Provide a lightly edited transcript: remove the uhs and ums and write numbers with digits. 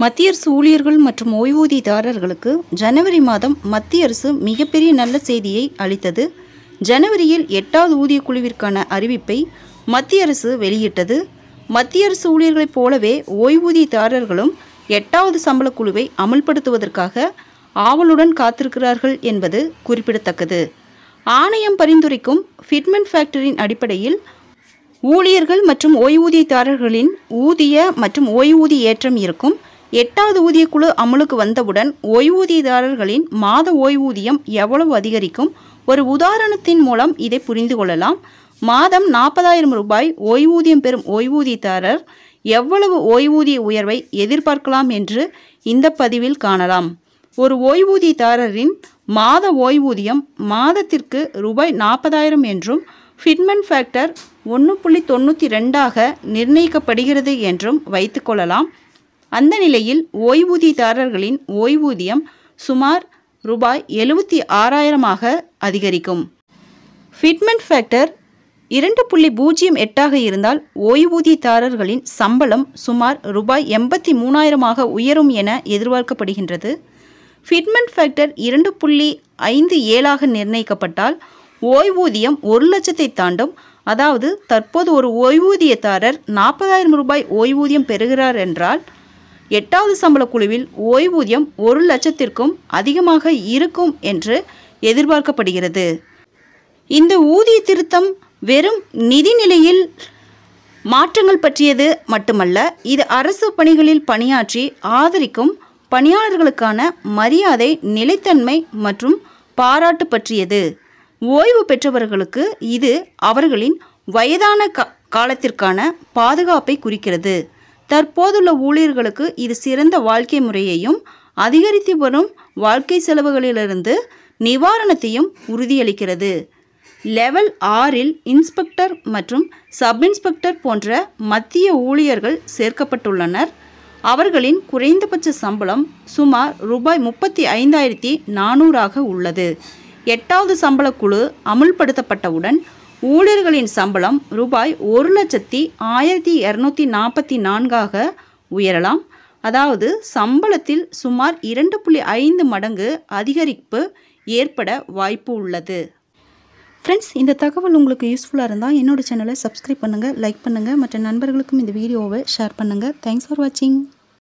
மத்திய அரசு ஊழியர்கள் மற்றும் ஓய்வூதியதாரர்களுக்கு ஜனவரி மாதம் மத்திய அரசு மிகப்பெரிய நல்ல செய்தியை அளித்தது. ஜனவரியில் 8வது ஊதிய குழுவிற்கான அறிவிப்பை மத்திய அரசு வெளியிட்டது. மத்திய அரசு ஊழியர்களைப் போலவே ஓய்வூதியதாரர்களும் 8வது சம்பள குழுவை அமல்படுத்துவதற்காக ஆவலுடன் காத்திருக்கிறார்கள் என்பது குறிப்பிடத்தக்கது. ஆணையம் பரிந்துரைக்கும் ஃபிட்மென்ட் ஃபேக்டரின் அடிப்படையில் ஊழியர்கள் மற்றும் ஓய்வூதியதாரர்களின் ஊதிய மற்றும் ஓய்வூதிய ஏற்றம் இருக்கும். 8வது ஊதியக்குழு அமலுக்கு வந்தவுடன் ஓய்வூதியதாரர்களின் மாத ஓய்வூதியம் எவ்வளவு அதிகரிக்கும்? ஒரு உதாரணத்தின் மூலம் இதை புரிந்து கொள்ளலாம். மாதம் 40,000 ரூபாய் ஓய்வூதியம் பெறும் ஓய்வூதியதாரர் எவ்வளவு ஓய்வூதிய உயர்வை எதிர்பார்க்கலாம் என்று இந்த பதிவில் காணலாம். ஒரு ஓய்வூதியதாரரின் மாத ஓய்வூதியம் மாதத்திற்கு ரூபாய் 40,000 என்றும் ஃபிட்மென்ட் ஃபேக்டர் 1.92ஆக நிர்ணயிக்கப்படுகிறது என்றும் வைத்துக்கொள்ளலாம். அந்த நிலையில் ஓய்வூதியதாரர்களின் ஓய்வூதியம் சுமார் ரூபாய் 76,000ஆக அதிகரிக்கும். ஃபிட்மென்ட் ஃபேக்டர் 2.08ஆக இருந்தால் ஓய்வூதியதாரர்களின் சம்பளம் சுமார் ரூபாய் 83,000ஆக உயரும் என எதிர்பார்க்கப்படுகின்றது. ஃபிட்மென்ட் ஃபேக்டர் 2.57ஆக நிர்ணயிக்கப்பட்டால் ஓய்வூதியம் 1,00,000 தாண்டும். அதாவது தற்போது ஒரு ஓய்வூதியதாரர் 40,000 ரூபாய் ஓய்வூதியம் பெறுகிறார் என்றால் 8வது சம்பள குழுவில் ஓய்வூதியம் 1,00,000க்கும் அதிகமாக இருக்கும் என்று எதிர்பார்க்கப்படுகிறது. இந்த ஊதிய திருத்தம் வெறும் நிதிநிலையில் மாற்றங்கள் பற்றியது மட்டுமல்ல, இது அரசு பணிகளில் பணியாற்றி ஆதரிக்கும் பணியாளர்களுக்கான மரியாதை, நிலைத்தன்மை மற்றும் பாராட்டு பற்றியது. ஓய்வு பெற்றவர்களுக்கு இது அவர்களின் வயதான காலத்திற்கான பாதுகாப்பை குறிக்கிறது. தற்போதுள்ள ஊழியர்களுக்கு இது சிறந்த வாழ்க்கை முறையையும் அதிகரித்து வரும் வாழ்க்கை செலவுகளிலிருந்து நிவாரணத்தையும் உறுதியளிக்கிறது. லெவல் 6இல் இன்ஸ்பெக்டர் மற்றும் சப் இன்ஸ்பெக்டர் போன்ற மத்திய ஊழியர்கள் சேர்க்கப்பட்டுள்ளனர். அவர்களின் குறைந்தபட்ச சம்பளம் சுமார் ரூபாய் 35,400ஆக உள்ளது. 8வது சம்பள குழு அமுல்படுத்தப்பட்டவுடன் ஊழியர்களின் சம்பளம் ரூபாய் 1,01,244ஆக உயரலாம். அதாவது சம்பளத்தில் சுமார் 2.5 மடங்கு அதிகரிப்பு ஏற்பட வாய்ப்பு உள்ளது. ஃப்ரெண்ட்ஸ், இந்த தகவல் உங்களுக்கு யூஸ்ஃபுல்லாக இருந்தால் என்னோட சேனலை சப்ஸ்கிரைப் பண்ணுங்கள், லைக் பண்ணுங்கள், மற்ற நண்பர்களுக்கும் இந்த வீடியோவை ஷேர் பண்ணுங்கள். தேங்க்ஸ் ஃபார் வாட்சிங்.